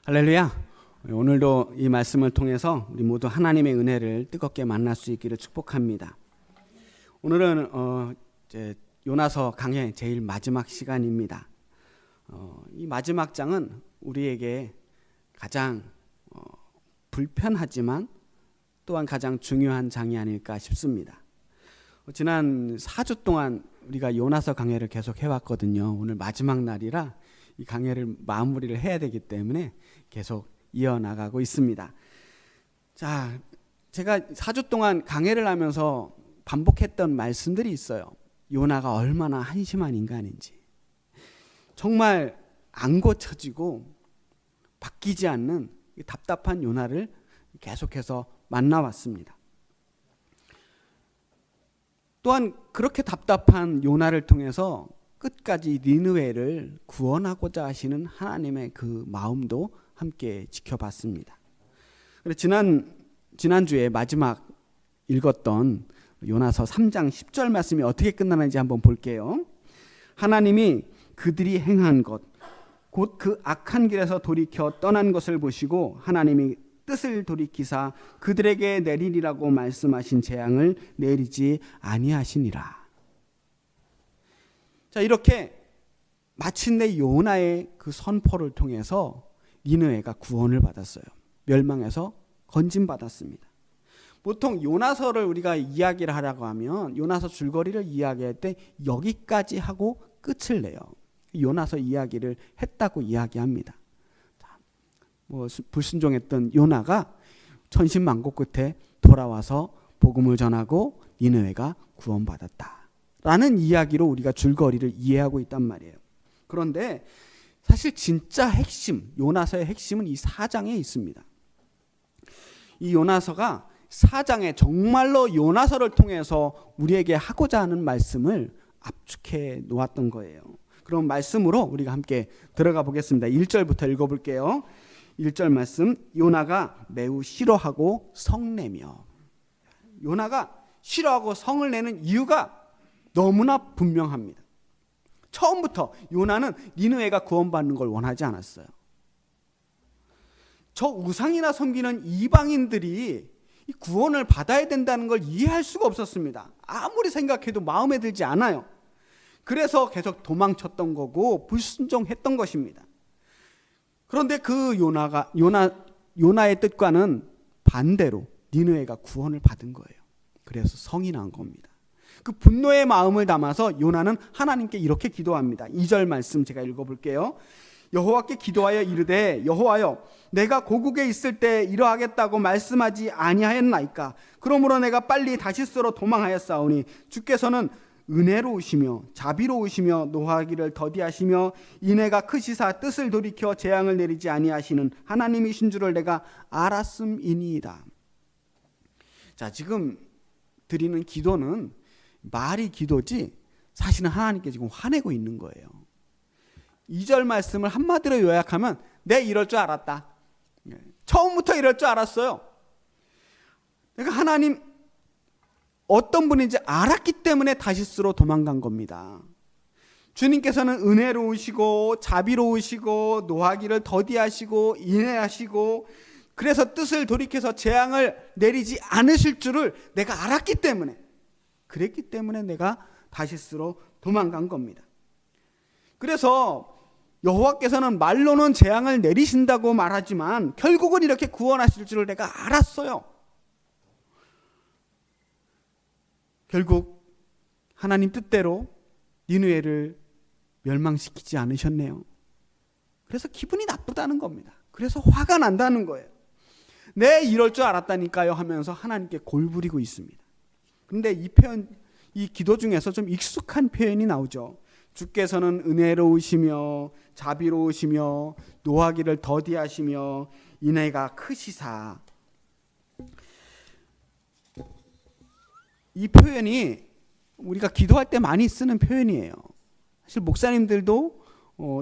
할렐루야. 오늘도 이 말씀을 통해서 우리 모두 하나님의 은혜를 뜨겁게 만날 수 있기를 축복합니다. 오늘은 이제 요나서 강의 제일 마지막 시간입니다. 이 마지막 장은 우리에게 가장 불편하지만 또한 가장 중요한 장이 아닐까 싶습니다. 지난 4주 동안 우리가 요나서 강해를 계속 해왔거든요. 오늘 마지막 날이라 이 강해를 마무리를 해야 되기 때문에 계속 이어나가고 있습니다. 자, 제가 4주 동안 강해를 하면서 반복했던 말씀들이 있어요. 요나가 얼마나 한심한 인간인지, 정말 안 고쳐지고 바뀌지 않는 답답한 요나를 계속해서 만나왔습니다. 또한 그렇게 답답한 요나를 통해서 끝까지 니느웨를 구원하고자 하시는 하나님의 그 마음도 함께 지켜봤습니다. 지난주에 마지막 읽었던 요나서 3장 10절 말씀이 어떻게 끝나는지 한번 볼게요. 하나님이 그들이 행한 것, 곧 그 악한 길에서 돌이켜 떠난 것을 보시고 하나님이 뜻을 돌이키사 그들에게 내리리라고 말씀하신 재앙을 내리지 아니하시니라. 자, 이렇게 마침내 요나의 그 선포를 통해서 니느웨가 구원을 받았어요. 멸망에서 건진받았습니다. 보통 요나서를 우리가 이야기를 하라고 하면 요나서 줄거리를 이야기할 때 여기까지 하고 끝을 내요. 요나서 이야기를 했다고 이야기합니다. 불순종했던 요나가 천신만고 끝에 돌아와서 복음을 전하고 니느웨가 구원받았다라는 이야기로 우리가 줄거리를 이해하고 있단 말이에요. 그런데 사실 진짜 핵심, 요나서의 핵심은 이 4장에 있습니다. 이 요나서가 4장에 정말로 요나서를 통해서 우리에게 하고자 하는 말씀을 압축해 놓았던 거예요. 그럼 말씀으로 우리가 함께 들어가 보겠습니다. 1절부터 읽어볼게요. 1절 말씀, 요나가 매우 싫어하고 성내며. 요나가 싫어하고 성을 내는 이유가 너무나 분명합니다. 처음부터 요나는 니느웨가 구원받는 걸 원하지 않았어요. 저 우상이나 섬기는 이방인들이 이 구원을 받아야 된다는 걸 이해할 수가 없었습니다. 아무리 생각해도 마음에 들지 않아요. 그래서 계속 도망쳤던 거고 불순종했던 것입니다. 그런데 그 요나의 뜻과는 반대로 니느웨가 구원을 받은 거예요. 그래서 성이 난 겁니다. 그 분노의 마음을 담아서 요나는 하나님께 이렇게 기도합니다. 2절 말씀 제가 읽어볼게요. 여호와께 기도하여 이르되 여호와여, 내가 고국에 있을 때 이러하겠다고 말씀하지 아니하였나이까? 그러므로 내가 빨리 다시스로 도망하였사오니 주께서는 은혜로우시며 자비로우시며 노하기를 더디하시며 인애가 크시사 뜻을 돌이켜 재앙을 내리지 아니하시는 하나님이신 줄을 내가 알았음이니이다. 자, 지금 드리는 기도는 말이 기도지 사실은 하나님께 지금 화내고 있는 거예요. 2절 말씀을 한마디로 요약하면 내 이럴 줄 알았다. 처음부터 이럴 줄 알았어요. 내가 하나님 어떤 분인지 알았기 때문에 다시스로 도망간 겁니다. 주님께서는 은혜로우시고 자비로우시고 노하기를 더디하시고 인애하시고 그래서 뜻을 돌이켜서 재앙을 내리지 않으실 줄을 내가 알았기 때문에, 그랬기 때문에 내가 다시스로 도망간 겁니다. 그래서 여호와께서는 말로는 재앙을 내리신다고 말하지만 결국은 이렇게 구원하실 줄을 내가 알았어요. 결국 하나님 뜻대로 니느웨를 멸망시키지 않으셨네요. 그래서 기분이 나쁘다는 겁니다. 그래서 화가 난다는 거예요. 내 이럴 줄 알았다니까요 하면서 하나님께 골부리고 있습니다. 그런데 이 표현, 이 기도 중에서 좀 익숙한 표현이 나오죠. 주께서는 은혜로우시며 자비로우시며 노하기를 더디하시며 인애가 크시사. 이 표현이 우리가 기도할 때 많이 쓰는 표현이에요. 사실 목사님들도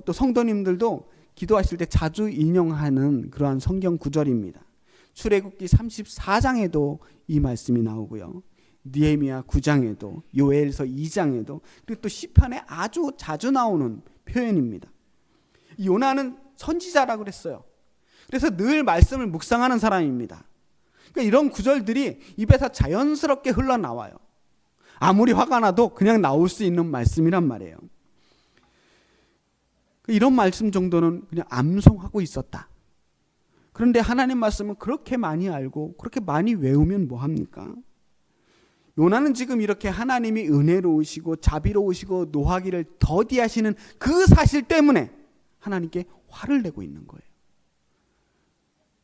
또 성도님들도 기도하실 때 자주 인용하는 그러한 성경 구절입니다. 출애굽기 34장에도 이 말씀이 나오고요. 느헤미야 9장에도, 요엘서 2장에도, 그리고 또 시편에 아주 자주 나오는 표현입니다. 요나는 선지자라고 그랬어요. 그래서 늘 말씀을 묵상하는 사람입니다. 그러니까 이런 구절들이 입에서 자연스럽게 흘러나와요. 아무리 화가 나도 그냥 나올 수 있는 말씀이란 말이에요. 이런 말씀 정도는 그냥 암송하고 있었다. 그런데 하나님 말씀을 그렇게 많이 알고 그렇게 많이 외우면 뭐합니까? 요나는 지금 이렇게 하나님이 은혜로우시고 자비로우시고 노하기를 더디하시는 그 사실 때문에 하나님께 화를 내고 있는 거예요.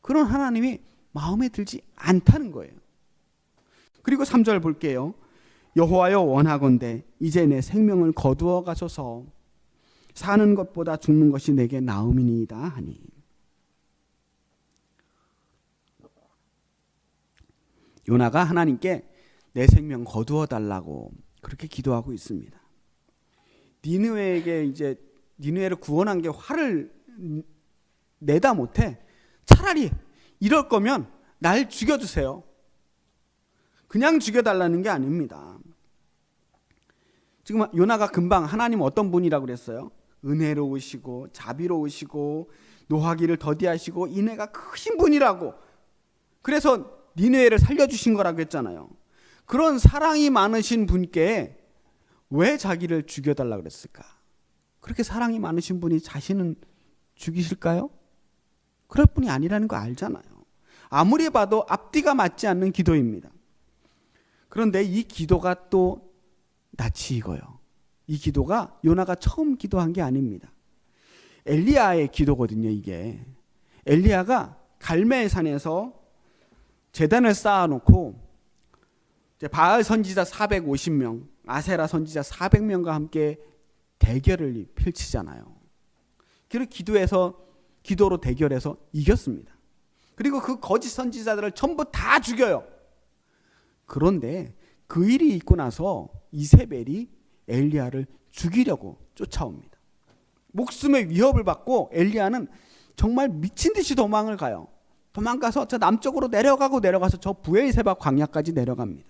그런 하나님이 마음에 들지 않다는 거예요. 그리고 3절 볼게요. 여호와여 원하건대 이제 내 생명을 거두어 가소서 사는 것보다 죽는 것이 내게 나음이니이다 하니. 요나가 하나님께 내 생명 거두어 달라고 그렇게 기도하고 있습니다. 니느웨를 구원한 게 화를 내다 못해 차라리 이럴 거면 날 죽여주세요. 그냥 죽여달라는 게 아닙니다. 지금 요나가 금방 하나님 어떤 분이라고 그랬어요? 은혜로우시고 자비로우시고 노하기를 더디하시고 인애가 크신 분이라고. 그래서 니느웨를 살려주신 거라고 했잖아요. 그런 사랑이 많으신 분께 왜 자기를 죽여달라고 그랬을까? 그렇게 사랑이 많으신 분이 자신은 죽이실까요? 그럴 분이 아니라는 거 알잖아요. 아무리 봐도 앞뒤가 맞지 않는 기도입니다. 그런데 이 기도가 또 낯이 익어요. 이 기도가 요나가 처음 기도한 게 아닙니다. 엘리야의 기도거든요, 이게. 엘리야가 갈멜산에서 제단을 쌓아놓고 바알 선지자 450명, 아세라 선지자 400명과 함께 대결을 펼치잖아요. 그리고 기도로 대결해서 이겼습니다. 그리고 그 거짓 선지자들을 전부 다 죽여요. 그런데 그 일이 있고 나서 이세벨이 엘리야를 죽이려고 쫓아옵니다. 목숨의 위협을 받고 엘리야는 정말 미친 듯이 도망을 가요. 도망가서 저 남쪽으로 내려가서 저 부엘세바 광야까지 내려갑니다.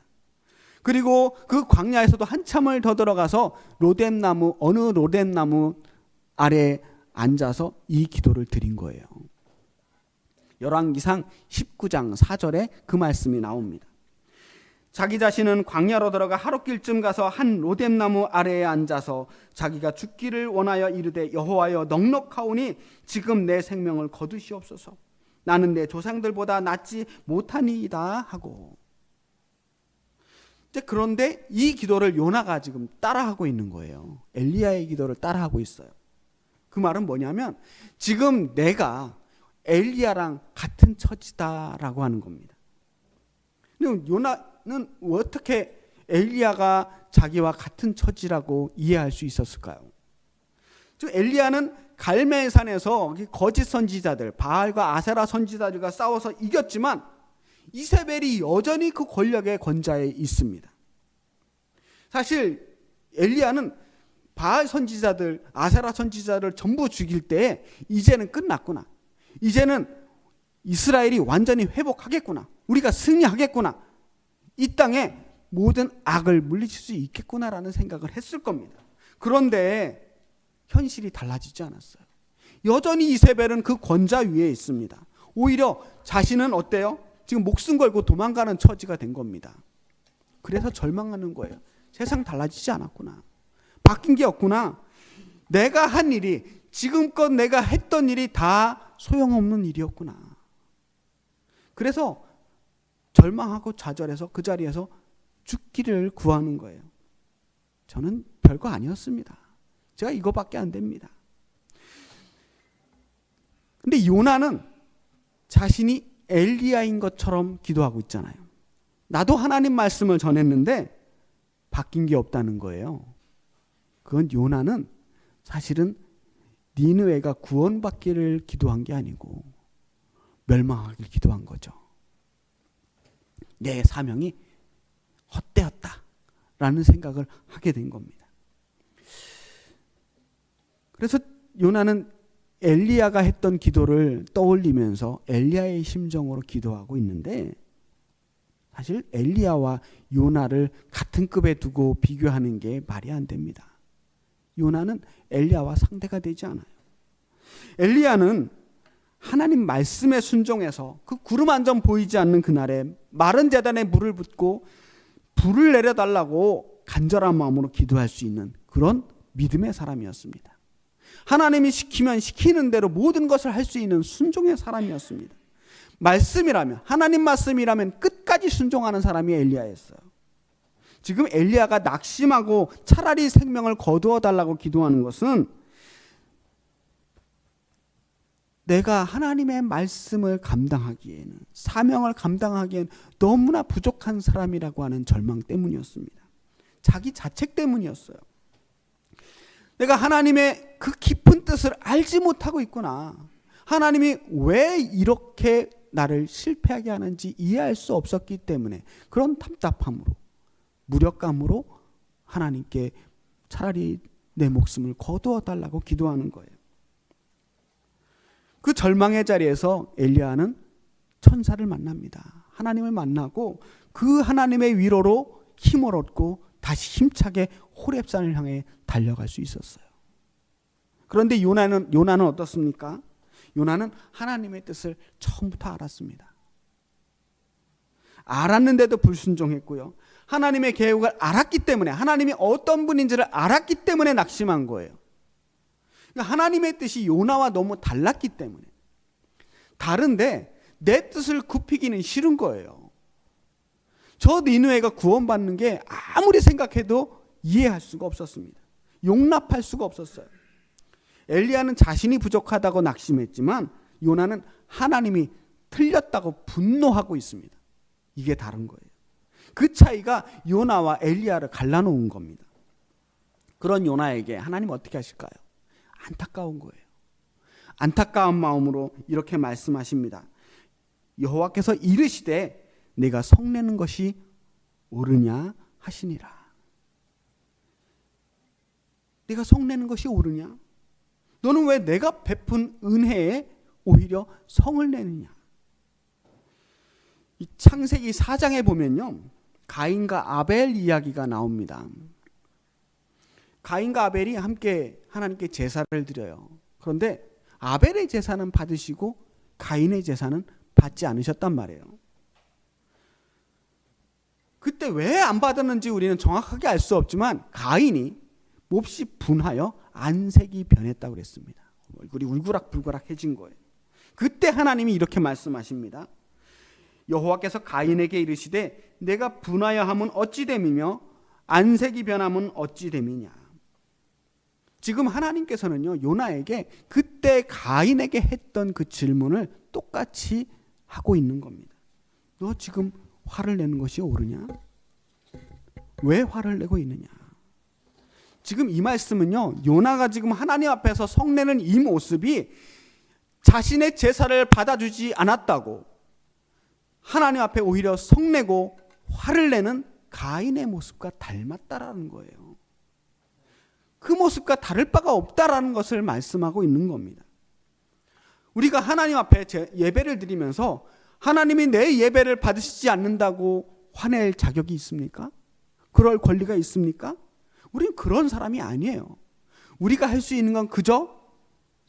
그리고 그 광야에서도 한참을 더 들어가서 어느 로뎀나무 아래에 앉아서 이 기도를 드린 거예요. 열왕기상 19장 4절에 그 말씀이 나옵니다. 자기 자신은 광야로 들어가 하룻길쯤 가서 한 로뎀나무 아래에 앉아서 자기가 죽기를 원하여 이르되 여호와여 넉넉하오니 지금 내 생명을 거두시옵소서. 나는 내 조상들보다 낫지 못하니이다 하고. 그런데 이 기도를 요나가 지금 따라하고 있는 거예요. 엘리야의 기도를 따라하고 있어요. 그 말은 뭐냐면 지금 내가 엘리야랑 같은 처지다라고 하는 겁니다. 요나는 어떻게 엘리야가 자기와 같은 처지라고 이해할 수 있었을까요? 엘리야는 갈멜산에서 거짓 선지자들, 바알과 아세라 선지자들과 싸워서 이겼지만 이세벨이 여전히 그 권력의 권좌에 있습니다. 사실 엘리야는 바알 선지자들, 아세라 선지자를 전부 죽일 때 이제는 끝났구나. 이제는 이스라엘이 완전히 회복하겠구나. 우리가 승리하겠구나. 이 땅에 모든 악을 물리칠 수 있겠구나라는 생각을 했을 겁니다. 그런데 현실이 달라지지 않았어요. 여전히 이세벨은 그 권좌 위에 있습니다. 오히려 자신은 어때요? 지금 목숨 걸고 도망가는 처지가 된 겁니다. 그래서 절망하는 거예요. 세상 달라지지 않았구나. 바뀐 게 없구나. 내가 한 일이, 지금껏 내가 했던 일이 다 소용없는 일이었구나. 그래서 절망하고 좌절해서 그 자리에서 죽기를 구하는 거예요. 저는 별거 아니었습니다. 제가 이거밖에 안 됩니다. 근데 요나는 자신이 엘리야인 것처럼 기도하고 있잖아요. 나도 하나님 말씀을 전했는데 바뀐 게 없다는 거예요. 그건 요나는 사실은 니느웨가 구원받기를 기도한 게 아니고 멸망하기를 기도한 거죠. 내 사명이 헛되었다라는 생각을 하게 된 겁니다. 그래서 요나는 엘리야가 했던 기도를 떠올리면서 엘리야의 심정으로 기도하고 있는데 사실 엘리야와 요나를 같은 급에 두고 비교하는 게 말이 안 됩니다. 요나는 엘리야와 상대가 되지 않아요. 엘리야는 하나님 말씀에 순종해서 그 구름 한 점 보이지 않는 그날에 마른 제단에 물을 붓고 불을 내려달라고 간절한 마음으로 기도할 수 있는 그런 믿음의 사람이었습니다. 하나님이 시키면 시키는 대로 모든 것을 할 수 있는 순종의 사람이었습니다. 말씀이라면, 하나님 말씀이라면 끝까지 순종하는 사람이 엘리야였어요. 지금 엘리야가 낙심하고 차라리 생명을 거두어 달라고 기도하는 것은 내가 하나님의 말씀을 감당하기에는, 사명을 감당하기에는 너무나 부족한 사람이라고 하는 절망 때문이었습니다. 자기 자책 때문이었어요. 내가 하나님의 그 깊은 뜻을 알지 못하고 있구나. 하나님이 왜 이렇게 나를 실패하게 하는지 이해할 수 없었기 때문에 그런 답답함으로, 무력감으로 하나님께 차라리 내 목숨을 거두어 달라고 기도하는 거예요. 그 절망의 자리에서 엘리야는 천사를 만납니다. 하나님을 만나고 그 하나님의 위로로 힘을 얻고 다시 힘차게 호렙산을 향해 달려갈 수 있었어요. 그런데 요나는 어떻습니까? 요나는 하나님의 뜻을 처음부터 알았습니다. 알았는데도 불순종했고요. 하나님의 계획을 알았기 때문에, 하나님이 어떤 분인지를 알았기 때문에 낙심한 거예요. 그러니까 하나님의 뜻이 요나와 너무 달랐기 때문에, 다른데 내 뜻을 굽히기는 싫은 거예요. 저 니느웨가 구원받는 게 아무리 생각해도 이해할 수가 없었습니다. 용납할 수가 없었어요. 엘리야는 자신이 부족하다고 낙심했지만 요나는 하나님이 틀렸다고 분노하고 있습니다. 이게 다른 거예요. 그 차이가 요나와 엘리야를 갈라놓은 겁니다. 그런 요나에게 하나님 어떻게 하실까요? 안타까운 거예요. 안타까운 마음으로 이렇게 말씀하십니다. 여호와께서 이르시되 내가 성내는 것이 옳으냐 하시니라. 내가 성내는 것이 옳으냐? 너는 왜 내가 베푼 은혜에 오히려 성을 내느냐? 이 창세기 4장에 보면요, 가인과 아벨 이야기가 나옵니다. 가인과 아벨이 함께 하나님께 제사를 드려요. 그런데 아벨의 제사는 받으시고 가인의 제사는 받지 않으셨단 말이에요. 그때 왜 안 받았는지 우리는 정확하게 알 수 없지만 가인이 몹시 분하여 안색이 변했다고 그랬습니다. 얼굴이 울그락불그락해진 거예요. 그때 하나님이 이렇게 말씀하십니다. 여호와께서 가인에게 이르시되 내가 분하여 함은 어찌 됨이며 안색이 변함은 어찌 됨이냐. 지금 하나님께서는요, 요나에게 그때 가인에게 했던 그 질문을 똑같이 하고 있는 겁니다. 너 지금 화를 내는 것이 옳으냐? 왜 화를 내고 있느냐? 지금 이 말씀은요, 요나가 지금 하나님 앞에서 성내는 이 모습이 자신의 제사를 받아주지 않았다고 하나님 앞에 오히려 성내고 화를 내는 가인의 모습과 닮았다라는 거예요. 그 모습과 다를 바가 없다라는 것을 말씀하고 있는 겁니다. 우리가 하나님 앞에 예배를 드리면서 하나님이 내 예배를 받으시지 않는다고 화낼 자격이 있습니까? 그럴 권리가 있습니까? 우리는 그런 사람이 아니에요. 우리가 할 수 있는 건 그저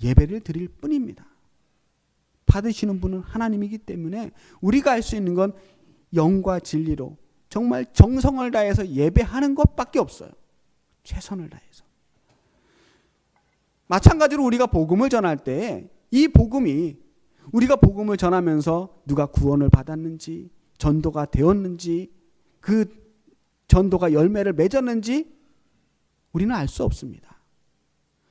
예배를 드릴 뿐입니다. 받으시는 분은 하나님이기 때문에 우리가 할 수 있는 건 영과 진리로 정말 정성을 다해서 예배하는 것밖에 없어요. 최선을 다해서. 마찬가지로 우리가 복음을 전할 때 이 복음이 우리가 복음을 전하면서 누가 구원을 받았는지, 전도가 되었는지, 그 전도가 열매를 맺었는지 우리는 알 수 없습니다.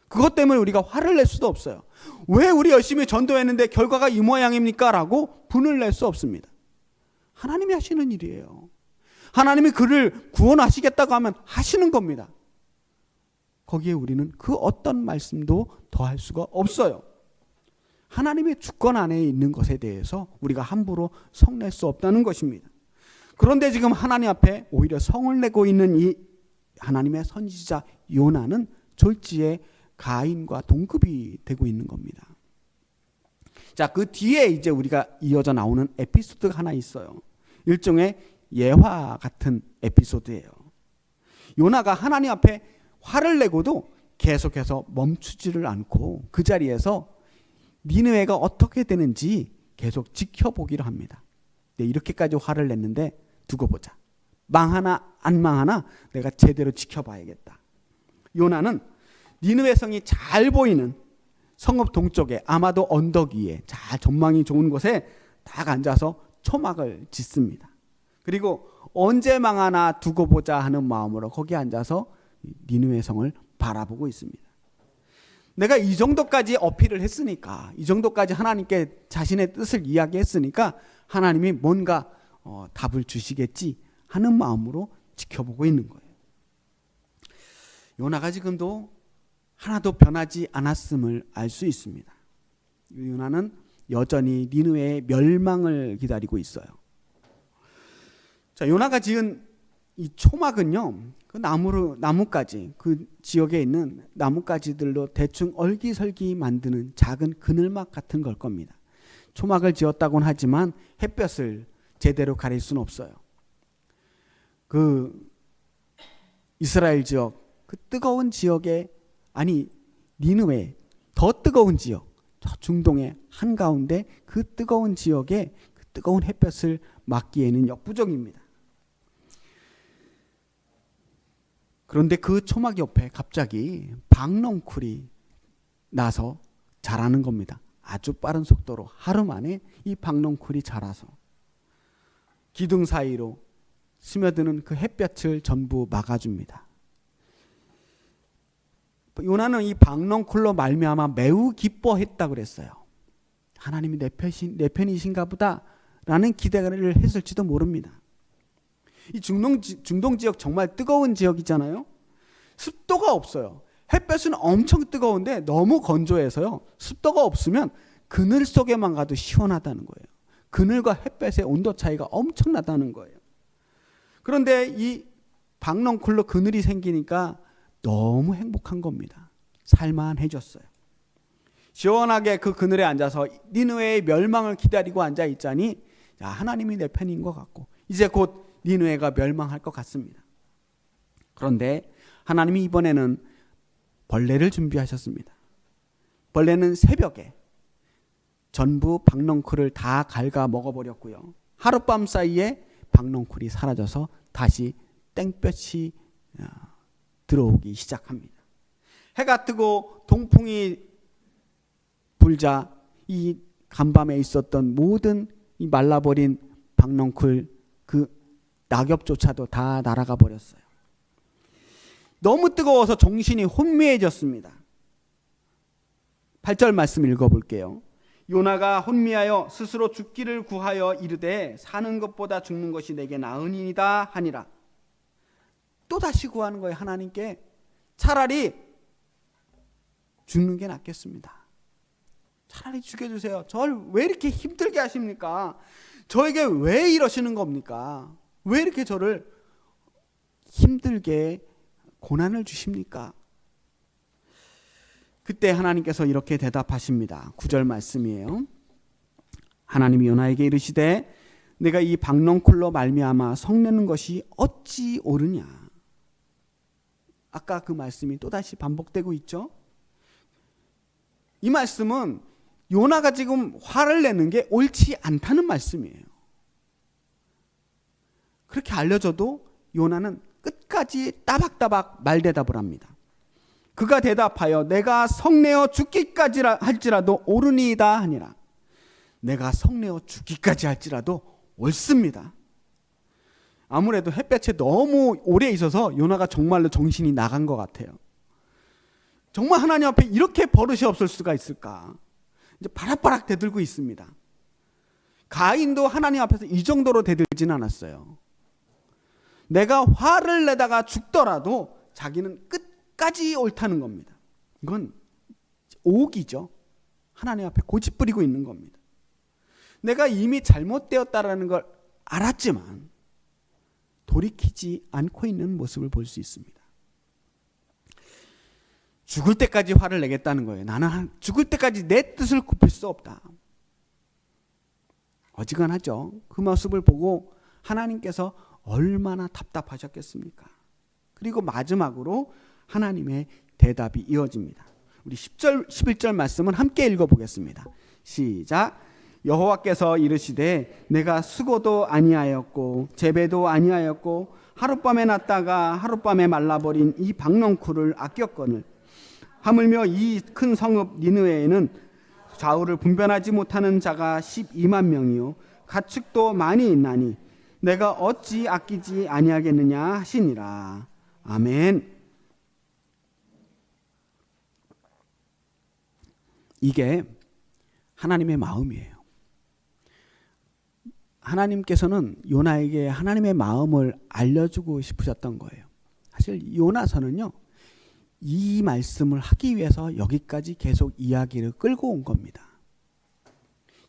그것 때문에 우리가 화를 낼 수도 없어요. 왜 우리 열심히 전도했는데 결과가 이 모양입니까? 라고 분을 낼 수 없습니다. 하나님이 하시는 일이에요. 하나님이 그를 구원하시겠다고 하면 하시는 겁니다. 거기에 우리는 그 어떤 말씀도 더할 수가 없어요. 하나님의 주권 안에 있는 것에 대해서 우리가 함부로 성낼 수 없다는 것입니다. 그런데 지금 하나님 앞에 오히려 성을 내고 있는 이 하나님의 선지자 요나는 졸지에 가인과 동급이 되고 있는 겁니다. 자, 그 뒤에 이제 우리가 이어져 나오는 에피소드가 하나 있어요. 일종의 예화 같은 에피소드예요. 요나가 하나님 앞에 화를 내고도 계속해서 멈추지를 않고 그 자리에서 니느웨가 어떻게 되는지 계속 지켜보기로 합니다. 네, 이렇게까지 화를 냈는데 두고 보자. 망하나 안 망하나 내가 제대로 지켜봐야겠다. 요나는 니느웨 성이 잘 보이는 성읍 동쪽에, 아마도 언덕 위에 잘 전망이 좋은 곳에 딱 앉아서 초막을 짓습니다. 그리고 언제 망하나 두고 보자 하는 마음으로 거기 앉아서 니느웨 성을 바라보고 있습니다. 내가 이 정도까지 어필을 했으니까, 이 정도까지 하나님께 자신의 뜻을 이야기했으니까 하나님이 뭔가 답을 주시겠지 하는 마음으로 지켜보고 있는 거예요. 요나가 지금도 하나도 변하지 않았음을 알 수 있습니다. 요나는 여전히 니느웨의 멸망을 기다리고 있어요. 자, 요나가 지은 이 초막은요, 그 나무까지, 그 지역에 있는 나뭇가지들로 대충 얼기설기 만드는 작은 그늘막 같은 걸 겁니다. 초막을 지었다고는 하지만 햇볕을 제대로 가릴 수는 없어요. 그 이스라엘 지역, 그 뜨거운 지역에, 아니 니느웨 더 뜨거운 지역, 저 중동의 한가운데 그 뜨거운 지역에 그 뜨거운 햇볕을 막기에는 역부족입니다. 그런데 그 초막 옆에 갑자기 박넝쿨이 나서 자라는 겁니다. 아주 빠른 속도로 하루 만에 이 박넝쿨이 자라서 기둥 사이로 스며드는 그 햇볕을 전부 막아줍니다. 요나는 이 박넝쿨로 말미암아 매우 기뻐했다 그랬어요. 하나님이 내 편이신가 보다라는 기대를 했을지도 모릅니다. 이 중동 지역 정말 뜨거운 지역이잖아요. 습도가 없어요. 햇볕은 엄청 뜨거운데 너무 건조해서요. 습도가 없으면 그늘 속에만 가도 시원하다는 거예요. 그늘과 햇볕의 온도 차이가 엄청나다는 거예요. 그런데 이 박넝쿨로 그늘이 생기니까 너무 행복한 겁니다. 살만해졌어요. 시원하게 그 그늘에 앉아서 니느웨의 멸망을 기다리고 앉아 있자니, 자, 하나님이 내 편인 것 같고 이제 곧 니느웨가 멸망할 것 같습니다. 그런데 하나님이 이번에는 벌레를 준비하셨습니다. 벌레는 새벽에 전부 박넝쿨을 다 갉아 먹어버렸고요. 하룻밤 사이에 박넝쿨이 사라져서 다시 땡볕이 들어오기 시작합니다. 해가 뜨고 동풍이 불자 이 간밤에 있었던 모든 이 말라버린 박넝쿨, 그 낙엽조차도 다 날아가 버렸어요. 너무 뜨거워서 정신이 혼미해졌습니다. 8절 말씀 읽어볼게요. 요나가 혼미하여 스스로 죽기를 구하여 이르되 사는 것보다 죽는 것이 내게 나으니이다 하니라. 또 다시 구하는 거예요. 하나님께 차라리 죽는 게 낫겠습니다. 차라리 죽여주세요. 저를 왜 이렇게 힘들게 하십니까? 저에게 왜 이러시는 겁니까? 왜 이렇게 저를 힘들게 고난을 주십니까? 그때 하나님께서 이렇게 대답하십니다. 9절 말씀이에요. 하나님이 요나에게 이르시되 내가 이 박넝쿨로 말미암아 성내는 것이 어찌 옳으냐. 아까 그 말씀이 또다시 반복되고 있죠. 이 말씀은 요나가 지금 화를 내는 게 옳지 않다는 말씀이에요. 그렇게 알려줘도 요나는 끝까지 따박따박 말대답을 합니다. 그가 대답하여 내가 성내어 죽기까지 할지라도 옳으니이다 하니라. 내가 성내어 죽기까지 할지라도 옳습니다. 아무래도 햇볕에 너무 오래 있어서 요나가 정말로 정신이 나간 것 같아요. 정말 하나님 앞에 이렇게 버릇이 없을 수가 있을까? 이제 바락바락 대들고 있습니다. 가인도 하나님 앞에서 이 정도로 대들진 않았어요. 내가 화를 내다가 죽더라도 자기는 끝까지 옳다는 겁니다. 이건 오기죠. 하나님 앞에 고집 부리고 있는 겁니다. 내가 이미 잘못되었다라는 걸 알았지만 돌이키지 않고 있는 모습을 볼 수 있습니다. 죽을 때까지 화를 내겠다는 거예요. 나는 죽을 때까지 내 뜻을 굽힐 수 없다. 어지간하죠. 그 모습을 보고 하나님께서 얼마나 답답하셨겠습니까? 그리고 마지막으로 하나님의 대답이 이어집니다. 우리 10절 11절 말씀은 함께 읽어보겠습니다. 시작. 여호와께서 이르시되 내가 수고도 아니하였고 재배도 아니하였고 하룻밤에 났다가 하룻밤에 말라버린 이 박넝쿨을 아꼈거늘 하물며 이 큰 성읍 니느웨에는 좌우를 분별하지 못하는 자가 12만 명이요 가축도 많이 있나니 내가 어찌 아끼지 아니하겠느냐 하시니라. 아멘. 이게 하나님의 마음이에요. 하나님께서는 요나에게 하나님의 마음을 알려주고 싶으셨던 거예요. 사실 요나서는요, 이 말씀을 하기 위해서 여기까지 계속 이야기를 끌고 온 겁니다.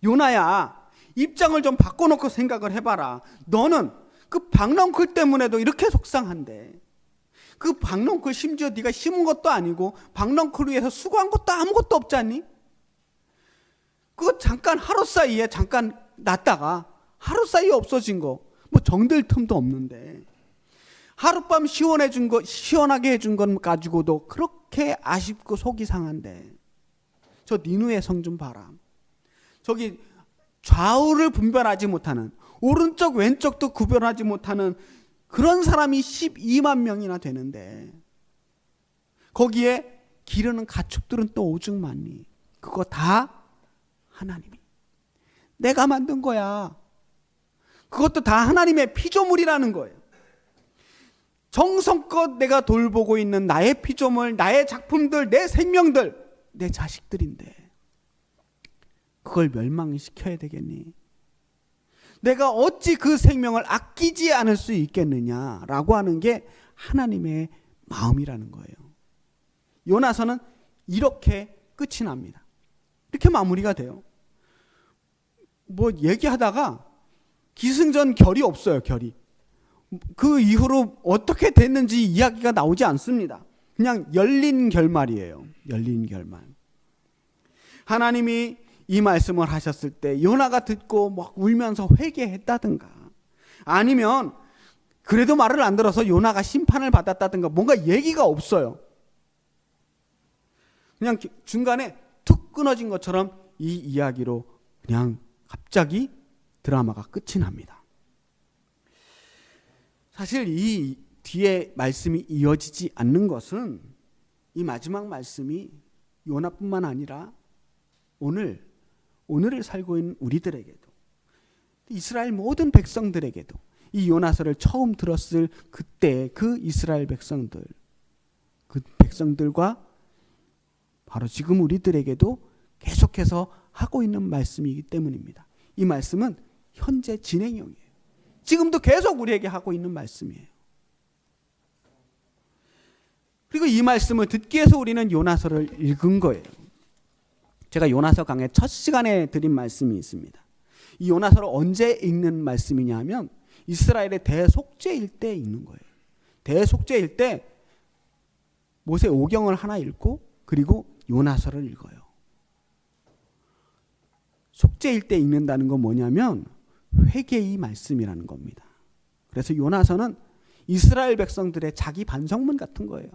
요나야, 입장을 좀 바꿔놓고 생각을 해봐라. 너는 그 박넝쿨 때문에도 이렇게 속상한데, 그 박넝쿨 심지어 네가 심은 것도 아니고 박넝쿨을 위해서 수고한 것도 아무것도 없지 않니? 그거 잠깐 하루 사이에 잠깐 났다가 하루 사이에 없어진 거, 뭐 정들 틈도 없는데 하룻밤 시원하게 해준 건 가지고도 그렇게 아쉽고 속이 상한데, 저 니누의 성 좀 봐라. 저기 좌우를 분별하지 못하는, 오른쪽 왼쪽도 구별하지 못하는 그런 사람이 12만 명이나 되는데, 거기에 기르는 가축들은 또 오죽 많니? 그거 다 하나님이 내가 만든 거야. 그것도 다 하나님의 피조물이라는 거예요. 정성껏 내가 돌보고 있는 나의 피조물, 나의 작품들, 내 생명들, 내 자식들인데 그걸 멸망시켜야 되겠니? 내가 어찌 그 생명을 아끼지 않을 수 있겠느냐라고 하는 게 하나님의 마음이라는 거예요. 요나서는 이렇게 끝이 납니다. 이렇게 마무리가 돼요. 뭐 얘기하다가 기승전결이 없어요. 결이. 그 이후로 어떻게 됐는지 이야기가 나오지 않습니다. 그냥 열린 결말이에요. 열린 결말. 하나님이 이 말씀을 하셨을 때 요나가 듣고 막 울면서 회개했다든가, 아니면 그래도 말을 안 들어서 요나가 심판을 받았다든가, 뭔가 얘기가 없어요. 그냥 중간에 툭 끊어진 것처럼 이 이야기로 그냥 갑자기 드라마가 끝이 납니다. 사실 이 뒤에 말씀이 이어지지 않는 것은 이 마지막 말씀이 요나뿐만 아니라 오늘을 살고 있는 우리들에게도, 이스라엘 모든 백성들에게도, 이 요나서를 처음 들었을 그때 그 이스라엘 백성들, 그 백성들과 바로 지금 우리들에게도 계속해서 하고 있는 말씀이기 때문입니다. 이 말씀은 현재 진행형이에요. 지금도 계속 우리에게 하고 있는 말씀이에요. 그리고 이 말씀을 듣기 위해서 우리는 요나서를 읽은 거예요. 제가 요나서 강의 첫 시간에 드린 말씀이 있습니다. 이 요나서를 언제 읽는 말씀이냐 하면 이스라엘의 대속죄일 때 읽는 거예요. 대속죄일 때 모세 오경을 하나 읽고 그리고 요나서를 읽어요. 속죄일 때 읽는다는 건 뭐냐면 회개의 말씀이라는 겁니다. 그래서 요나서는 이스라엘 백성들의 자기 반성문 같은 거예요.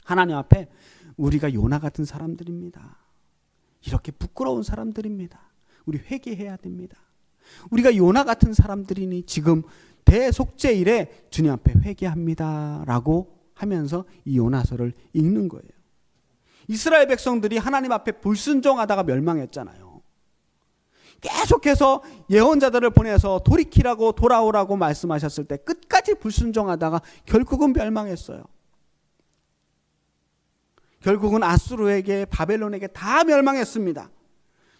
하나님 앞에 우리가 요나 같은 사람들입니다. 이렇게 부끄러운 사람들입니다. 우리 회개해야 됩니다. 우리가 요나 같은 사람들이니 지금 대속죄일에 주님 앞에 회개합니다 라고 하면서 이 요나서를 읽는 거예요. 이스라엘 백성들이 하나님 앞에 불순종하다가 멸망했잖아요. 계속해서 예언자들을 보내서 돌이키라고 돌아오라고 말씀하셨을 때 끝까지 불순종하다가 결국은 멸망했어요. 결국은 아수르에게, 바벨론에게 다 멸망했습니다.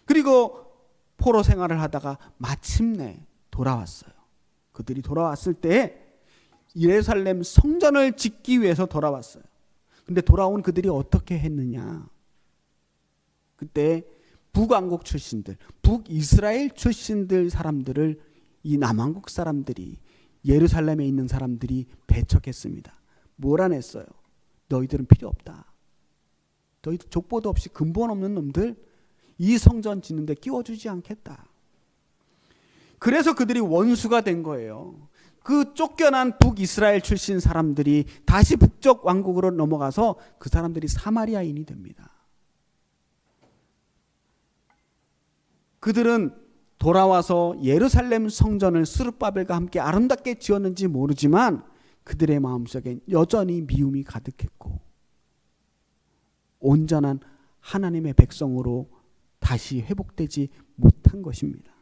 그리고 포로 생활을 하다가 마침내 돌아왔어요. 그들이 돌아왔을 때 예루살렘 성전을 짓기 위해서 돌아왔어요. 근데 돌아온 그들이 어떻게 했느냐? 그때 북왕국 출신들, 북이스라엘 출신들 사람들을 이 남왕국 사람들이, 예루살렘에 있는 사람들이 배척했습니다. 몰아냈어요. 너희들은 필요 없다. 너희들 족보도 없이 근본 없는 놈들 이 성전 짓는데 끼워주지 않겠다. 그래서 그들이 원수가 된 거예요. 그 쫓겨난 북이스라엘 출신 사람들이 다시 북쪽 왕국으로 넘어가서 그 사람들이 사마리아인이 됩니다. 그들은 돌아와서 예루살렘 성전을 스룹바벨과 함께 아름답게 지었는지 모르지만 그들의 마음속엔 여전히 미움이 가득했고 온전한 하나님의 백성으로 다시 회복되지 못한 것입니다.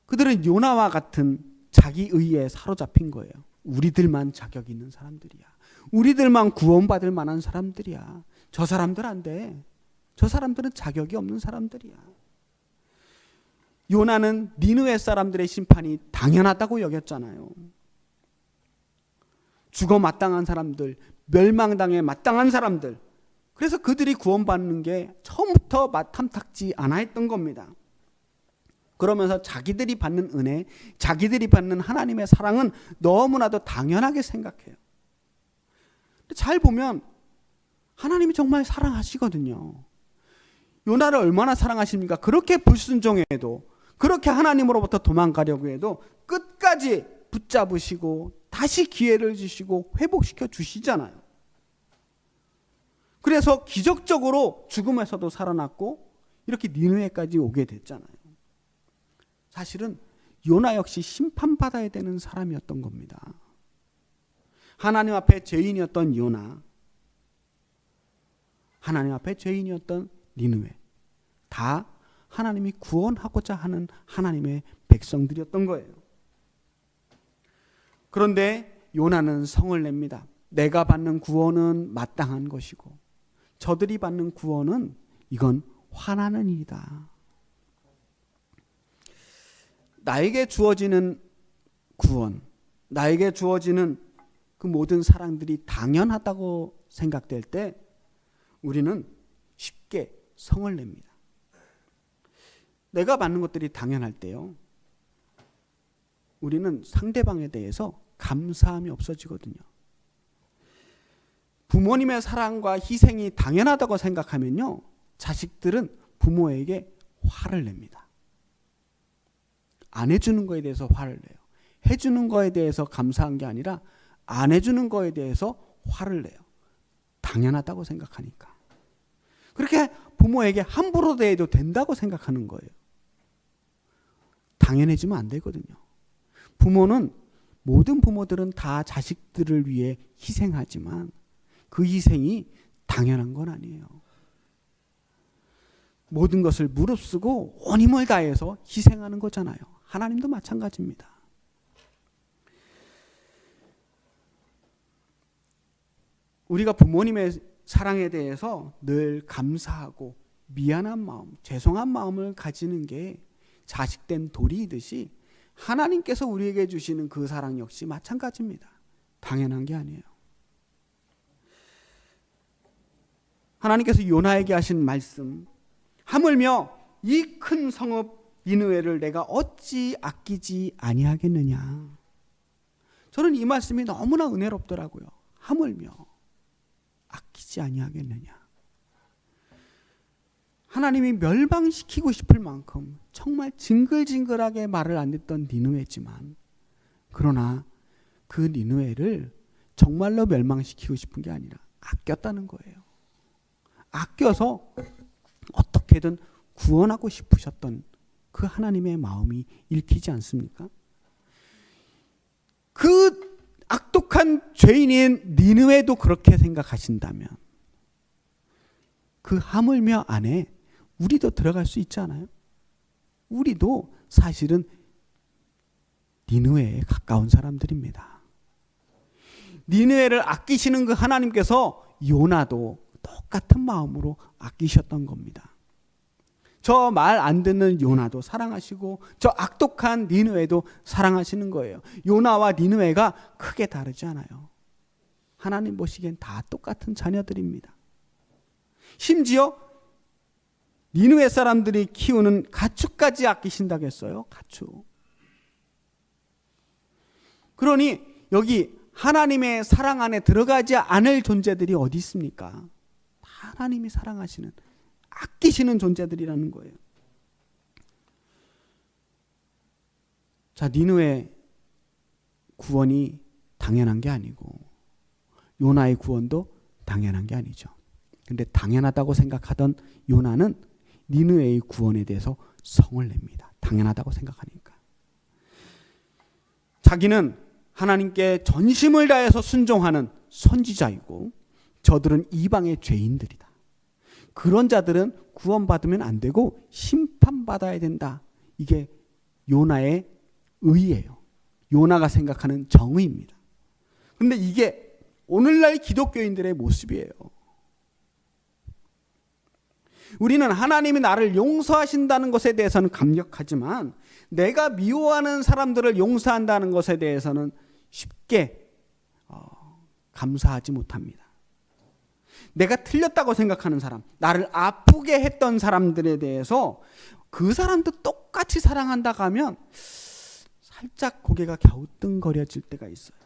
그들은 요나와 같은 자기 의에 사로잡힌 거예요. 우리들만 자격 있는 사람들이야. 우리들만 구원받을 만한 사람들이야. 저 사람들 안 돼. 저 사람들은 자격이 없는 사람들이야. 요나는 니느웨 사람들의 심판이 당연하다고 여겼잖아요. 죽어 마땅한 사람들, 멸망당에 마땅한 사람들. 그래서 그들이 구원받는 게 처음부터 탐탁지 않아 했던 겁니다. 그러면서 자기들이 받는 은혜, 자기들이 받는 하나님의 사랑은 너무나도 당연하게 생각해요. 잘 보면 하나님이 정말 사랑하시거든요. 요나를 얼마나 사랑하십니까? 그렇게 불순종해도, 그렇게 하나님으로부터 도망가려고 해도 끝까지 붙잡으시고 다시 기회를 주시고 회복시켜 주시잖아요. 그래서 기적적으로 죽음에서도 살아났고 이렇게 니느웨까지 오게 됐잖아요. 사실은 요나 역시 심판받아야 되는 사람이었던 겁니다. 하나님 앞에 죄인이었던 요나, 하나님 앞에 죄인이었던 니느웨, 다 하나님이 구원하고자 하는 하나님의 백성들이었던 거예요. 그런데 요나는 성을 냅니다. 내가 받는 구원은 마땅한 것이고 저들이 받는 구원은 이건 화나는 일이다. 나에게 주어지는 구원, 나에게 주어지는 그 모든 사랑들이 당연하다고 생각될 때 우리는 쉽게 성을 냅니다. 내가 받는 것들이 당연할 때요, 우리는 상대방에 대해서 감사함이 없어지거든요. 부모님의 사랑과 희생이 당연하다고 생각하면요, 자식들은 부모에게 화를 냅니다. 안 해주는 거에 대해서 화를 내요. 해주는 거에 대해서 감사한 게 아니라 안 해주는 거에 대해서 화를 내요. 당연하다고 생각하니까. 그렇게 부모에게 함부로 대해도 된다고 생각하는 거예요. 당연해지면 안 되거든요. 모든 부모들은 다 자식들을 위해 희생하지만 그 희생이 당연한 건 아니에요. 모든 것을 무릅쓰고 온 힘을 다해서 희생하는 거잖아요. 하나님도 마찬가지입니다. 우리가 부모님의 사랑에 대해서 늘 감사하고 미안한 마음, 죄송한 마음을 가지는 게 자식된 도리이듯이 하나님께서 우리에게 주시는 그 사랑 역시 마찬가지입니다. 당연한 게 아니에요. 하나님께서 요나에게 하신 말씀, 하물며 이 큰 성읍 니느웨를 내가 어찌 아끼지 아니하겠느냐. 저는 이 말씀이 너무나 은혜롭더라고요. 하물며 아끼지 아니하겠느냐. 하나님이 멸망시키고 싶을 만큼 정말 징글징글하게 말을 안 듣던 니느웨지만, 그러나 그 니느웨를 정말로 멸망시키고 싶은 게 아니라 아꼈다는 거예요. 아껴서 어떻게든 구원하고 싶으셨던 그 하나님의 마음이 읽히지 않습니까? 그 악독한 죄인인 니느웨도 그렇게 생각하신다면 그 하물며 안에 우리도 들어갈 수 있지 않아요? 우리도 사실은 니느웨에 가까운 사람들입니다. 니느웨를 아끼시는 그 하나님께서 요나도 똑같은 마음으로 아끼셨던 겁니다. 저 말 안 듣는 요나도 사랑하시고 저 악독한 니느웨도 사랑하시는 거예요. 요나와 니느웨가 크게 다르지 않아요. 하나님 보시기엔 다 똑같은 자녀들입니다. 심지어 니느웨 사람들이 키우는 가축까지 아끼신다고 했어요. 가축. 그러니 여기 하나님의 사랑 안에 들어가지 않을 존재들이 어디 있습니까? 다 하나님이 사랑하시는, 아끼시는 존재들이라는 거예요. 자, 니느웨 구원이 당연한 게 아니고 요나의 구원도 당연한 게 아니죠. 근데 당연하다고 생각하던 요나는 니느웨의 구원에 대해서 성을 냅니다. 당연하다고 생각하니까. 자기는 하나님께 전심을 다해서 순종하는 선지자이고 저들은 이방의 죄인들이다. 그런 자들은 구원받으면 안 되고 심판받아야 된다. 이게 요나의 의예요. 요나가 생각하는 정의입니다. 그런데 이게 오늘날 기독교인들의 모습이에요. 우리는 하나님이 나를 용서하신다는 것에 대해서는 감격하지만 내가 미워하는 사람들을 용서한다는 것에 대해서는 쉽게 감사하지 못합니다. 내가 틀렸다고 생각하는 사람, 나를 아프게 했던 사람들에 대해서 그 사람도 똑같이 사랑한다고 하면 살짝 고개가 갸우뚱거려질 때가 있어요.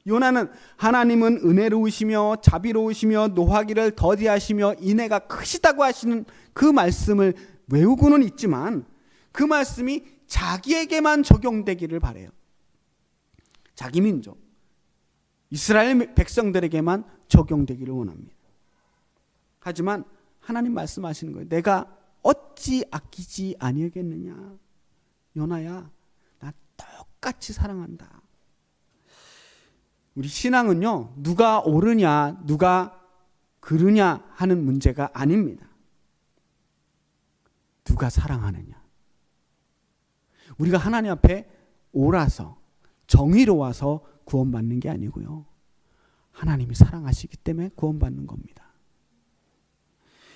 요나는 하나님은 은혜로우시며 자비로우시며 노하기를 더디하시며 인애가 크시다고 하시는 그 말씀을 외우고는 있지만 그 말씀이 자기에게만 적용되기를 바라요. 자기 민족, 이스라엘 백성들에게만 적용되기를 원합니다. 하지만 하나님 말씀하시는 거예요. 내가 어찌 아끼지 아니하겠느냐. 요나야, 나 똑같이 사랑한다. 우리 신앙은요, 누가 옳으냐, 누가 그르냐 하는 문제가 아닙니다. 누가 사랑하느냐. 우리가 하나님 앞에 옳아서, 정의로워서 구원받는 게 아니고요. 하나님이 사랑하시기 때문에 구원받는 겁니다.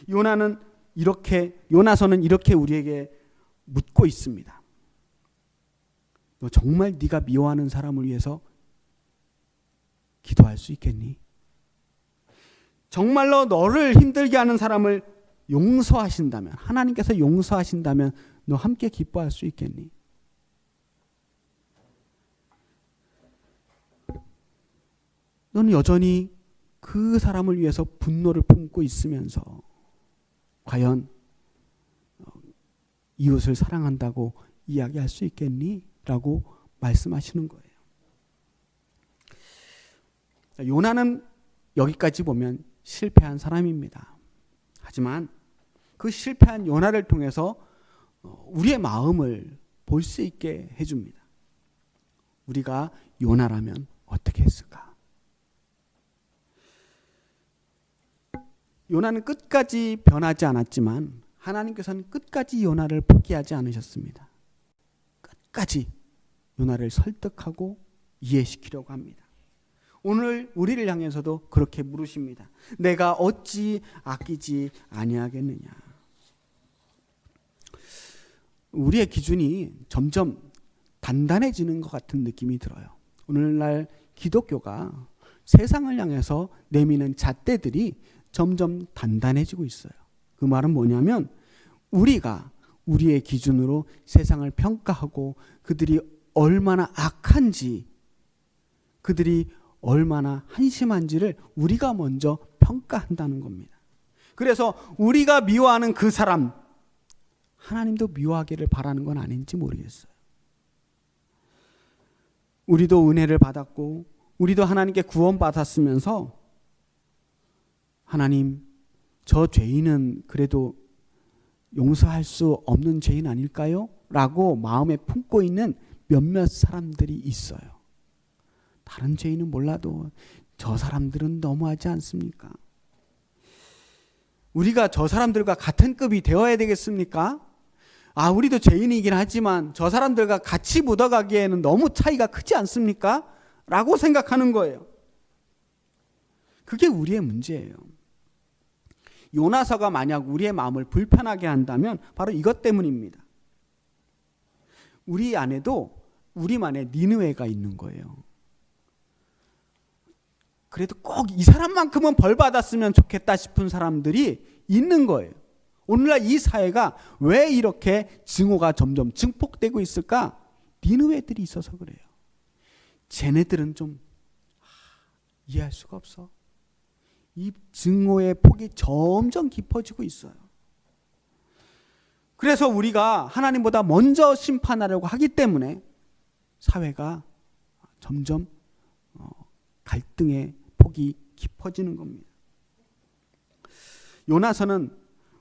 요나서는 이렇게 우리에게 묻고 있습니다. 너 정말 네가 미워하는 사람을 위해서 기도할 수 있겠니? 정말로 너를 힘들게 하는 사람을 용서하신다면, 하나님께서 용서하신다면 너 함께 기뻐할 수 있겠니? 너는 여전히 그 사람을 위해서 분노를 품고 있으면서 과연 이웃을 사랑한다고 이야기할 수 있겠니? 라고 말씀하시는 거예요. 요나는 여기까지 보면 실패한 사람입니다. 하지만 그 실패한 요나를 통해서 우리의 마음을 볼 수 있게 해줍니다. 우리가 요나라면 어떻게 했을까? 요나는 끝까지 변하지 않았지만 하나님께서는 끝까지 요나를 포기하지 않으셨습니다. 끝까지 요나를 설득하고 이해시키려고 합니다. 오늘 우리를 향해서도 그렇게 물으십니다. 내가 어찌 아끼지 아니하겠느냐. 우리의 기준이 점점 단단해지는 것 같은 느낌이 들어요. 오늘날 기독교가 세상을 향해서 내미는 잣대들이 점점 단단해지고 있어요. 그 말은 뭐냐면 우리가 우리의 기준으로 세상을 평가하고 그들이 얼마나 악한지, 그들이 얼마나 한심한지를 우리가 먼저 평가한다는 겁니다. 그래서 우리가 미워하는 그 사람, 하나님도 미워하기를 바라는 건 아닌지 모르겠어요. 우리도 은혜를 받았고 우리도 하나님께 구원받았으면서 하나님, 저 죄인은 그래도 용서할 수 없는 죄인 아닐까요? 라고 마음에 품고 있는 몇몇 사람들이 있어요. 다른 죄인은 몰라도 저 사람들은 너무하지 않습니까? 우리가 저 사람들과 같은 급이 되어야 되겠습니까? 우리도 죄인이긴 하지만 저 사람들과 같이 묻어가기에는 너무 차이가 크지 않습니까? 라고 생각하는 거예요. 그게 우리의 문제예요. 요나서가 만약 우리의 마음을 불편하게 한다면 바로 이것 때문입니다. 우리 안에도 우리만의 니느웨가 있는 거예요. 그래도 꼭 이 사람만큼은 벌 받았으면 좋겠다 싶은 사람들이 있는 거예요. 오늘날 이 사회가 왜 이렇게 증오가 점점 증폭되고 있을까? 니느웨들이 있어서 그래요. 쟤네들은 좀 이해할 수가 없어. 이 증오의 폭이 점점 깊어지고 있어요. 그래서 우리가 하나님보다 먼저 심판하려고 하기 때문에 사회가 점점 갈등의 폭이 깊어지는 겁니다. 요나서는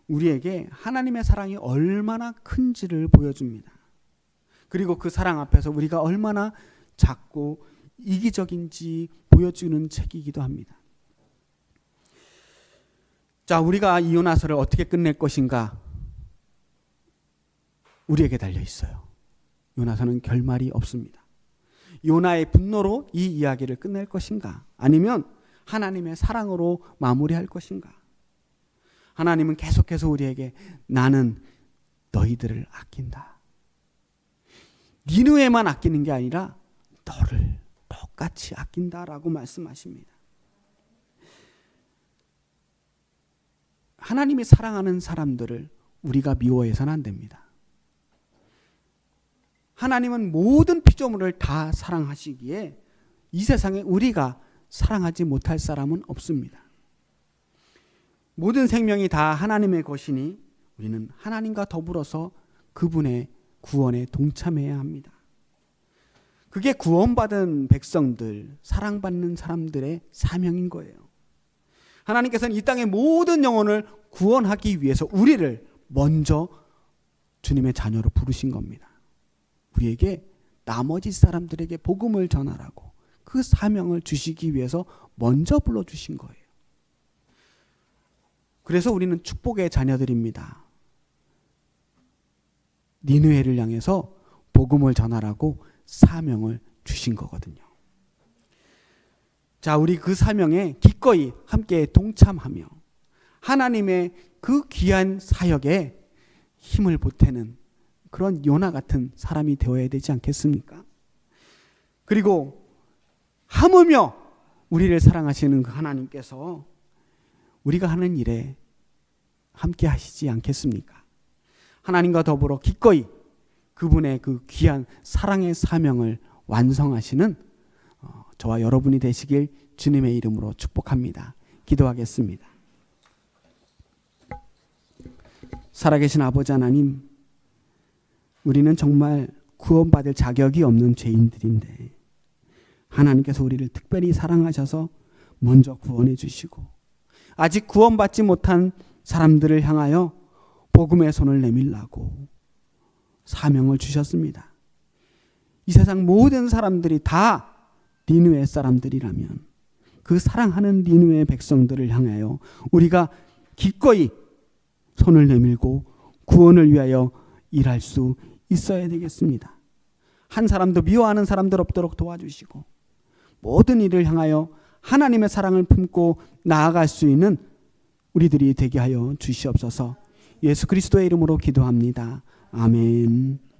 우리에게 하나님의 사랑이 얼마나 큰지를 보여줍니다. 그리고 그 사랑 앞에서 우리가 얼마나 작고 이기적인지 보여주는 책이기도 합니다. 자, 우리가 이 요나서를 어떻게 끝낼 것인가? 우리에게 달려 있어요. 요나서는 결말이 없습니다. 요나의 분노로 이 이야기를 끝낼 것인가? 아니면 하나님의 사랑으로 마무리할 것인가? 하나님은 계속해서 우리에게 나는 너희들을 아낀다. 니느웨만 아끼는 게 아니라 너를 똑같이 아낀다라고 말씀하십니다. 하나님이 사랑하는 사람들을 우리가 미워해서는 안 됩니다. 하나님은 모든 피조물을 다 사랑하시기에 이 세상에 우리가 사랑하지 못할 사람은 없습니다. 모든 생명이 다 하나님의 것이니 우리는 하나님과 더불어서 그분의 구원에 동참해야 합니다. 그게 구원받은 백성들, 사랑받는 사람들의 사명인 거예요. 하나님께서는 이 땅의 모든 영혼을 구원하기 위해서 우리를 먼저 주님의 자녀로 부르신 겁니다. 우리에게 나머지 사람들에게 복음을 전하라고 그 사명을 주시기 위해서 먼저 불러주신 거예요. 그래서 우리는 축복의 자녀들입니다. 니느웨를 향해서 복음을 전하라고 사명을 주신 거거든요. 자, 우리 그 사명에 기꺼이 함께 동참하며 하나님의 그 귀한 사역에 힘을 보태는 그런 요나 같은 사람이 되어야 되지 않겠습니까? 그리고 하물며 우리를 사랑하시는 그 하나님께서 우리가 하는 일에 함께 하시지 않겠습니까? 하나님과 더불어 기꺼이 그분의 그 귀한 사랑의 사명을 완성하시는 저와 여러분이 되시길 주님의 이름으로 축복합니다. 기도하겠습니다. 살아계신 아버지 하나님, 우리는 정말 구원받을 자격이 없는 죄인들인데 하나님께서 우리를 특별히 사랑하셔서 먼저 구원해 주시고 아직 구원받지 못한 사람들을 향하여 복음의 손을 내밀라고 사명을 주셨습니다. 이 세상 모든 사람들이 다 니느웨 사람들이라면 그 사랑하는 니느웨 백성들을 향하여 우리가 기꺼이 손을 내밀고 구원을 위하여 일할 수 있어야 되겠습니다. 한 사람도 미워하는 사람들 없도록 도와주시고 모든 일을 향하여 하나님의 사랑을 품고 나아갈 수 있는 우리들이 되게 하여 주시옵소서. 예수 그리스도의 이름으로 기도합니다. 아멘.